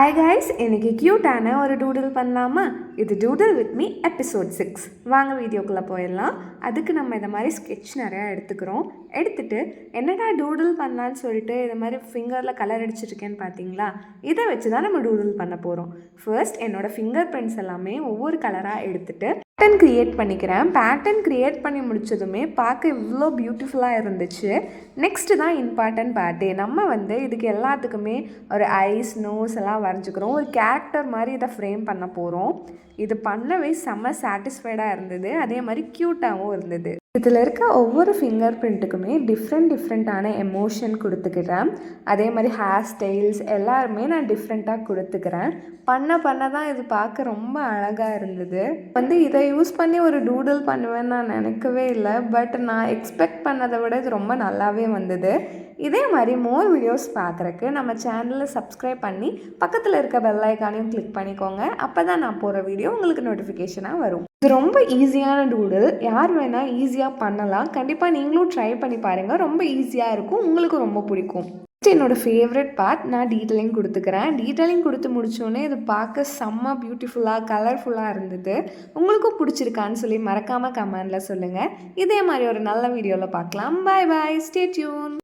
Hi guys, இன்னைக்கு க்யூட்டான ஒரு டூடில் பண்ணலாமா? இது டூடில் வித் மீ எபிசோட் 6. வாங்க வீடியோக்குள்ளே போயிடலாம். அதுக்கு நம்ம இதை மாதிரி ஸ்கெட்ச் நிறையா எடுத்துகிட்டு என்னடா டூடில் பண்ணலான்னு சொல்லிட்டு இதை மாதிரி ஃபிங்கரில் கலர் அடிச்சிருக்கேன்னு பார்த்தீங்களா? இதை வச்சு தான் நம்ம டூடில் பண்ண போகிறோம். ஃபர்ஸ்ட் என்னோடய ஃபிங்கர் பிரிண்ட்ஸ் எல்லாமே ஒவ்வொரு கலராக எடுத்துகிட்டு பேட்டர்ன் க்ரியேட் பண்ணிக்கிறேன். பேட்டர்ன் க்ரியேட் பண்ணி முடிச்சதுமே பார்க்க இவ்வளோ பியூட்டிஃபுல்லாக இருந்துச்சு. நெக்ஸ்ட்டு தான் இம்பார்ட்டன்ட் பார்ட்டே. நம்ம இதுக்கு எல்லாத்துக்குமே ஒரு ஐஸ், நோஸ் எல்லாம் வரைஞ்சிக்கிறோம். ஒரு கேரக்டர் மாதிரி இதை ஃப்ரேம் பண்ண போகிறோம். இது பண்ணவே செம்ம சாட்டிஸ்ஃபைடாக இருந்தது. அதே மாதிரி க்யூட்டாகவும் இருந்தது. இதில் இருக்க ஒவ்வொரு ஃபிங்கர் பிரிண்ட்டுக்குமே டிஃப்ரெண்ட்டான எமோஷன் கொடுத்துக்கிறேன். அதே மாதிரி ஹேர் ஸ்டைல்ஸ் எல்லாருமே நான் டிஃப்ரெண்ட்டாக கொடுத்துக்கிறேன். பண்ண தான் இது பார்க்க ரொம்ப அழகாக இருந்தது. இதை யூஸ் பண்ணி ஒரு டூடில் பண்ணுவேன்னு நான் நினைக்கவே இல்லை. பட் நான் எக்ஸ்பெக்ட் பண்ணதை விட இது ரொம்ப நல்லாவே வந்தது. இதே மாதிரி மோர் வீடியோஸ் பார்க்குறக்கு நம்ம சேனலில் சப்ஸ்கிரைப் பண்ணி பக்கத்தில் இருக்க பெல் ஐக்கானையும் கிளிக் பண்ணிக்கோங்க. அப்போ தான் நான் போகிற வீடியோ உங்களுக்கு நோட்டிஃபிகேஷனாக வரும். இது ரொம்ப ஈஸியான டூடில். யார் வேணால் ஈஸியாக பண்ணலாம். கண்டிப்பாக நீங்களும் ட்ரை பண்ணி பாருங்கள். ரொம்ப ஈஸியாக இருக்கும், உங்களுக்கு ரொம்ப பிடிக்கும். என்னோடய ஃபேவரட் பார்ட், நான் டீட்டெயிலிங் கொடுத்துக்கிறேன். டீட்டெயிலிங் கொடுத்து முடித்தோடனே இது பார்க்க செம்ம பியூட்டிஃபுல்லாக கலர்ஃபுல்லாக இருந்தது. உங்களுக்கும் பிடிச்சிருக்கான்னு சொல்லி மறக்காமல் கமெண்டில் சொல்லுங்கள். இதே மாதிரி ஒரு நல்ல வீடியோவில் பார்க்கலாம். பாய் பாய், ஸ்டே டியூன்.